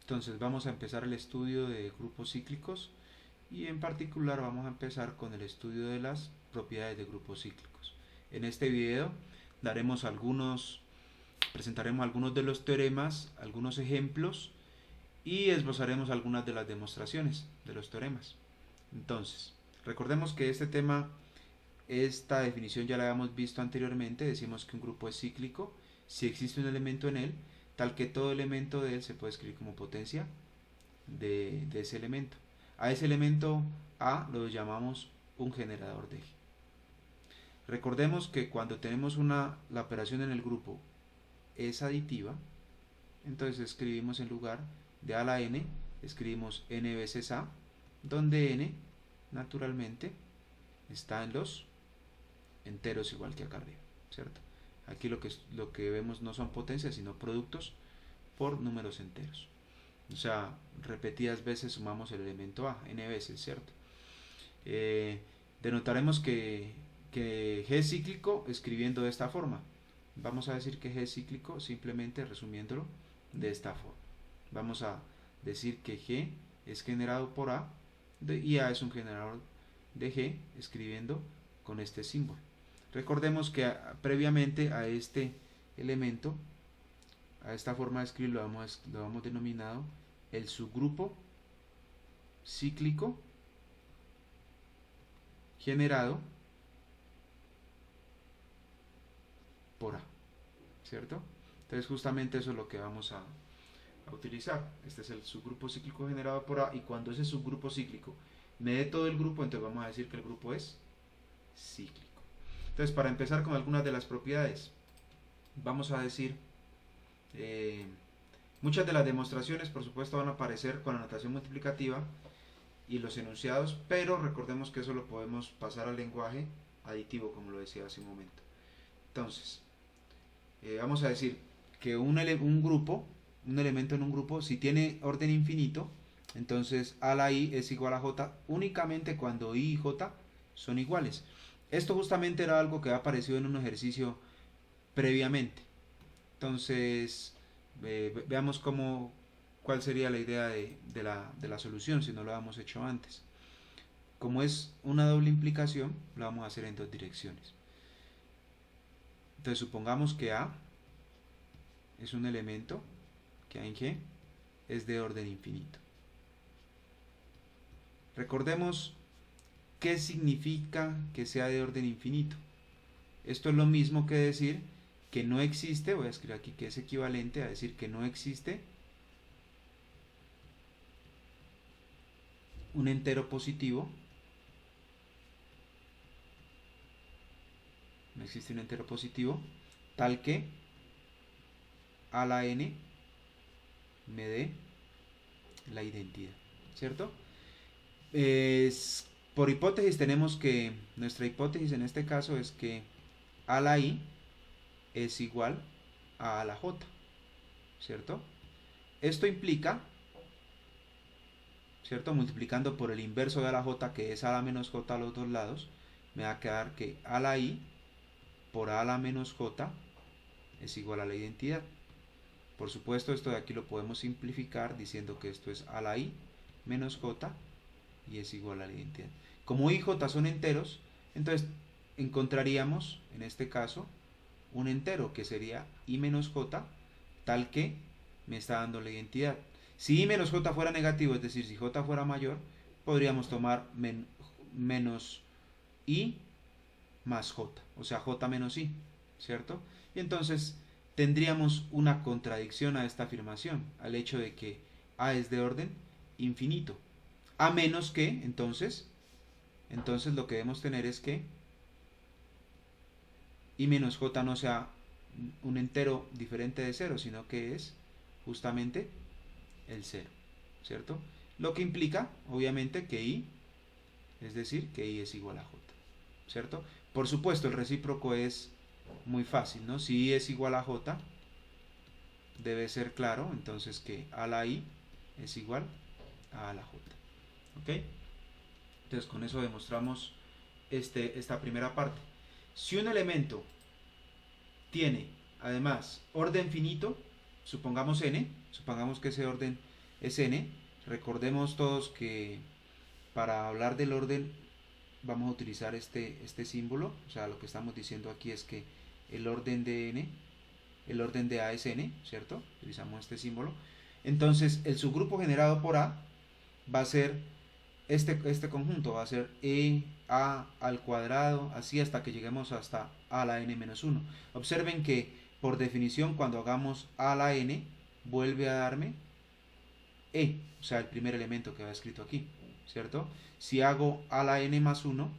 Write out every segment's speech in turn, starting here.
Entonces vamos a empezar el estudio de grupos cíclicos y en particular vamos a empezar con el estudio de las propiedades de grupos cíclicos. En este video presentaremos algunos de los teoremas, algunos ejemplos y esbozaremos algunas de las demostraciones de los teoremas. Entonces, recordemos que esta definición ya la habíamos visto anteriormente. Decimos que un grupo es cíclico si existe un elemento en él, tal que todo elemento de él se puede escribir como potencia de ese elemento. A ese elemento A lo llamamos un generador de eje. Recordemos que cuando tenemos la operación en el grupo es aditiva, entonces escribimos en lugar de A a la n, escribimos n veces A, donde n naturalmente está en los enteros igual que acá arriba, ¿cierto? Aquí lo que vemos no son potencias, sino productos por números enteros. O sea, repetidas veces sumamos el elemento A, n veces, ¿cierto? Denotaremos que G es cíclico escribiendo de esta forma. Vamos a decir que G es cíclico simplemente resumiéndolo de esta forma. Vamos a decir que G es generado por A y A es un generador de G escribiendo con este símbolo. Recordemos que previamente a este elemento, a esta forma de escribir, lo hemos denominado el subgrupo cíclico generado por A, ¿cierto? Entonces justamente eso es lo que vamos a utilizar. Este es el subgrupo cíclico generado por A, y cuando ese subgrupo cíclico me dé todo el grupo, entonces vamos a decir que el grupo es cíclico. Entonces, para empezar con algunas de las propiedades, vamos a decir, muchas de las demostraciones por supuesto van a aparecer con la notación multiplicativa y los enunciados, pero recordemos que eso lo podemos pasar al lenguaje aditivo, como lo decía hace un momento. Entonces, vamos a decir que un elemento en un grupo, si tiene orden infinito, entonces A a la I es igual a J únicamente cuando I y J son iguales. Esto justamente era algo que había aparecido en un ejercicio previamente. Entonces, veamos cuál sería la idea de la solución si no lo habíamos hecho antes. Como es una doble implicación, lo vamos a hacer en dos direcciones. Entonces, supongamos que A es un elemento que A en G es de orden infinito. Recordemos qué significa que sea de orden infinito. Esto es lo mismo que decir que no existe, voy a escribir aquí que es equivalente a decir que no existe un entero positivo. No existe un entero positivo tal que a la n me dé la identidad, ¿cierto? Por hipótesis tenemos que, nuestra hipótesis en este caso es que a la i es igual a la j, ¿cierto? Esto implica, ¿cierto? Multiplicando por el inverso de a la j, que es a la menos j a los dos lados, me va a quedar que a la i por a la menos j es igual a la identidad. Por supuesto, esto de aquí lo podemos simplificar diciendo que esto es a la i menos j y es igual a la identidad. Como i y j son enteros, entonces encontraríamos en este caso un entero que sería i menos j, tal que me está dando la identidad. Si i menos j fuera negativo, es decir, si j fuera mayor, podríamos tomar menos i más j, o sea, j menos i, ¿cierto? Y entonces tendríamos una contradicción a esta afirmación, al hecho de que a es de orden infinito, a menos que, entonces lo que debemos tener es que i menos j no sea un entero diferente de 0, sino que es justamente el 0, ¿cierto? Lo que implica, obviamente, que i, es decir, que i es igual a j, ¿cierto? Por supuesto, el recíproco es muy fácil, ¿no? Si i es igual a j, debe ser claro, entonces que a la i es igual a la j, ¿ok? Entonces con eso demostramos esta primera parte. Si un elemento tiene además orden finito, supongamos n, supongamos que ese orden es n. Recordemos todos que para hablar del orden vamos a utilizar este símbolo, o sea, lo que estamos diciendo aquí es que el orden de n, el orden de A es n, ¿cierto? Utilizamos este símbolo. Entonces, el subgrupo generado por A va a ser este conjunto, va a ser A al cuadrado, así hasta que lleguemos hasta A a la n-1. Observen que, por definición, cuando hagamos A a la n, vuelve a darme o sea, el primer elemento que va escrito aquí, ¿cierto? Si hago A a la n más 1,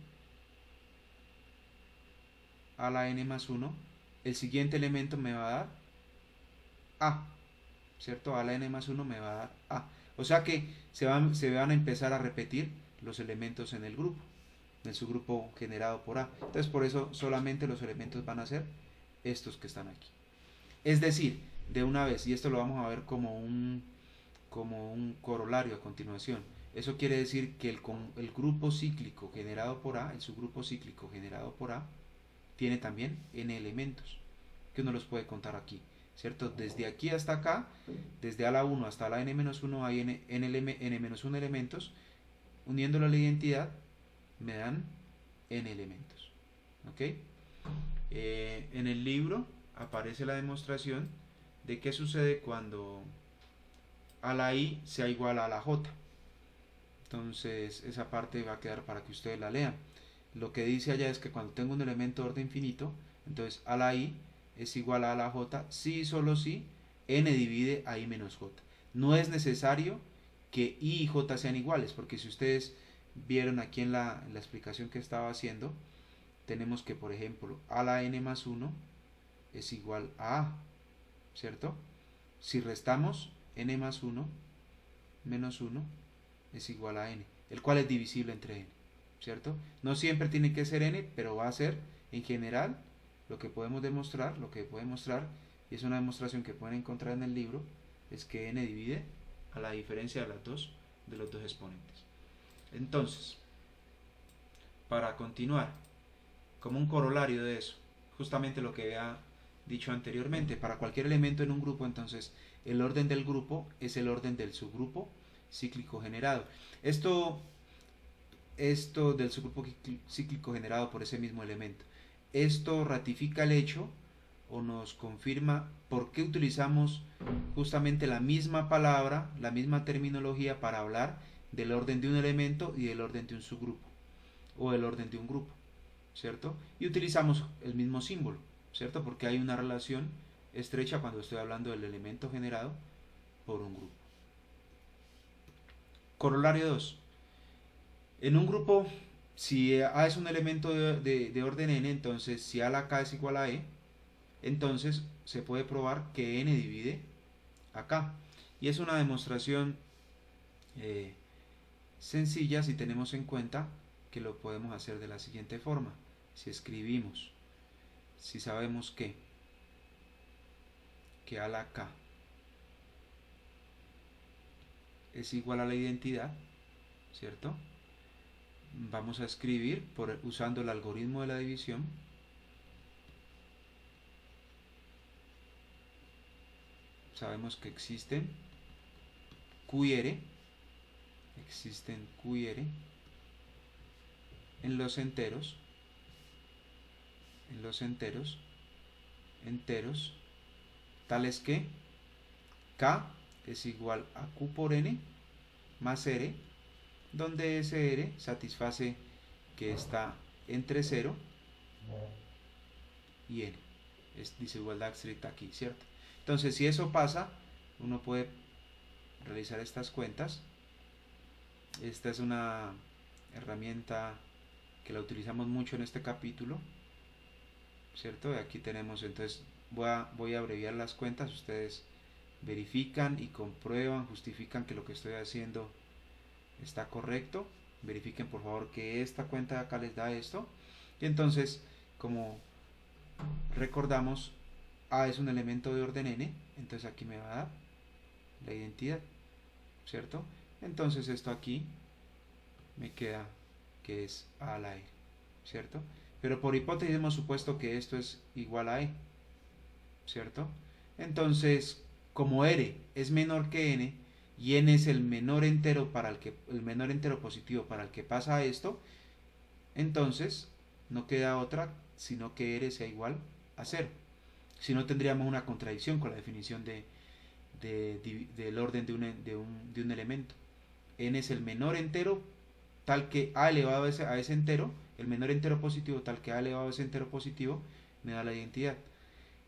A a la n más 1, el siguiente elemento me va a dar A, ¿cierto? A a la n más 1 me va a dar A. O sea que se van a empezar a repetir los elementos en el grupo, en el subgrupo generado por A. Entonces por eso solamente los elementos van a ser estos que están aquí. Es decir, de una vez, y esto lo vamos a ver como un corolario a continuación. Eso quiere decir que el grupo cíclico generado por A, el subgrupo cíclico generado por A, tiene también n elementos, que uno los puede contar aquí, ¿cierto? Desde aquí hasta acá, desde A a la 1 hasta la n-1 hay n-1 elementos, uniéndolo a la identidad me dan n elementos, ¿ok? En el libro aparece la demostración de qué sucede cuando a la i sea igual a la j. Entonces esa parte va a quedar para que ustedes la lean. Lo que dice allá es que cuando tengo un elemento de orden infinito, entonces a la i es igual a la j si y solo si n divide a i menos j. No es necesario que i y j sean iguales, porque si ustedes vieron aquí en la explicación que estaba haciendo, tenemos que, por ejemplo, a la n más 1 es igual a, ¿cierto? Si restamos n más 1 menos 1 es igual a n, el cual es divisible entre n, ¿cierto? No siempre tiene que ser n, pero va a ser en general lo que podemos demostrar, y es una demostración que pueden encontrar en el libro, es que n divide a la diferencia de los dos exponentes. Entonces, para continuar, como un corolario de eso, justamente lo que había dicho anteriormente, para cualquier elemento en un grupo, entonces el orden del grupo es el orden del subgrupo cíclico generado. Esto del subgrupo cíclico generado por ese mismo elemento. Esto ratifica el hecho o nos confirma por qué utilizamos justamente la misma palabra, la misma terminología para hablar del orden de un elemento y del orden de un subgrupo o del orden de un grupo, ¿cierto? Y utilizamos el mismo símbolo, ¿cierto? Porque hay una relación estrecha cuando estoy hablando del elemento generado por un grupo. Corolario 2. En un grupo, si A es un elemento de orden n, entonces si A a la k es igual a e, entonces se puede probar que n divide a k. Y es una demostración sencilla si tenemos en cuenta que lo podemos hacer de la siguiente forma. Si escribimos, si sabemos que A a la k es igual a la identidad, ¿cierto? Vamos a escribir usando el algoritmo de la división. Sabemos que existen Q y R en los enteros, tales que K es igual a Q por N más R, donde ese R satisface que está entre 0 y N. Es desigualdad estricta aquí, ¿cierto? Entonces, si eso pasa, uno puede realizar estas cuentas. Esta es una herramienta que la utilizamos mucho en este capítulo, ¿cierto? Y aquí tenemos, entonces voy a abreviar las cuentas, ustedes verifican y comprueban, justifican que lo que estoy haciendo está correcto. Verifiquen por favor que esta cuenta de acá les da esto. Y entonces, como recordamos, A es un elemento de orden n, entonces aquí me va a dar la identidad, ¿cierto? Entonces esto aquí me queda que es A a la e, ¿cierto? Pero por hipótesis hemos supuesto que esto es igual a e, ¿cierto? Entonces, como r es menor que n, y n es el menor entero positivo para el que pasa esto, entonces no queda otra sino que r sea igual a 0. Si no, tendríamos una contradicción con la definición del orden de un elemento. N es el menor entero tal que a elevado a ese entero, el menor entero positivo tal que a elevado a ese entero positivo, me da la identidad.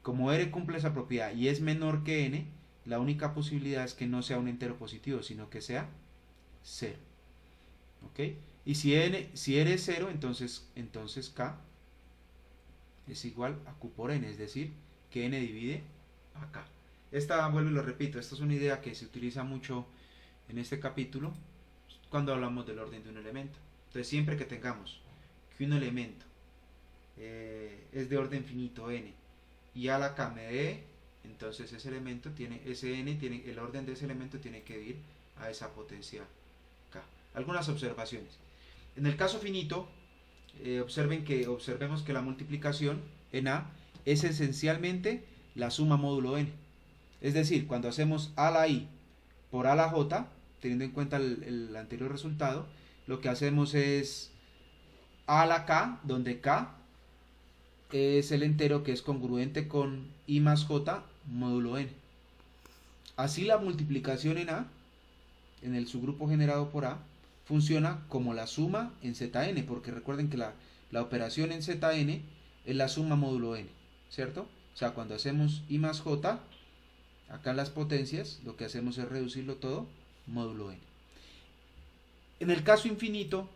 Como r cumple esa propiedad y es menor que n, la única posibilidad es que no sea un entero positivo, sino que sea 0. ¿Ok? Y si r es 0, entonces k es igual a q por n, es decir, que n divide a k. Esta, vuelvo y lo repito, esta es una idea que se utiliza mucho en este capítulo cuando hablamos del orden de un elemento. Entonces, siempre que tengamos que un elemento es de orden finito n y a la k me dé, entonces ese elemento tiene, el orden de ese elemento tiene que ir a esa potencia k. Algunas observaciones. En el caso finito, observemos que la multiplicación en A es esencialmente la suma módulo n. Es decir, cuando hacemos a la i por a la j, teniendo en cuenta el anterior resultado, lo que hacemos es a la k, donde k es el entero que es congruente con i más j módulo n. Así la multiplicación en A, en el subgrupo generado por A, funciona como la suma en Zn, porque recuerden que la operación en Zn es la suma módulo n, ¿cierto? O sea, cuando hacemos i más j, acá en las potencias, lo que hacemos es reducirlo todo módulo n. En el caso infinito,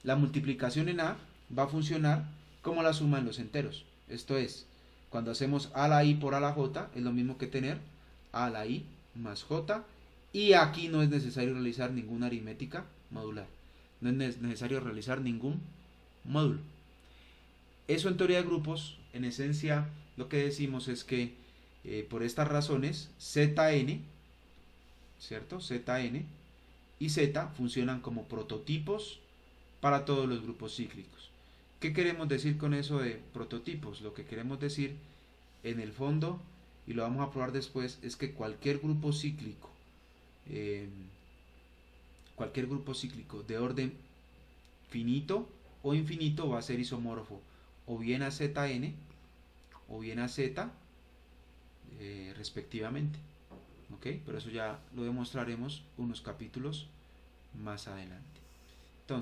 la multiplicación en A va a funcionar como la suma en los enteros. Esto es, cuando hacemos a la i por a la j, es lo mismo que tener a la i más j, y aquí no es necesario realizar ninguna aritmética modular. No es necesario realizar ningún módulo. Eso en teoría de grupos, en esencia, lo que decimos es que por estas razones, Zn, ¿cierto? Zn y Z funcionan como prototipos para todos los grupos cíclicos. ¿Qué queremos decir con eso de prototipos? Lo que queremos decir, en el fondo, y lo vamos a probar después, es que cualquier grupo cíclico de orden finito o infinito va a ser isomorfo o bien a Zn o bien a Z respectivamente. ¿Ok? Pero eso ya lo demostraremos unos capítulos más adelante.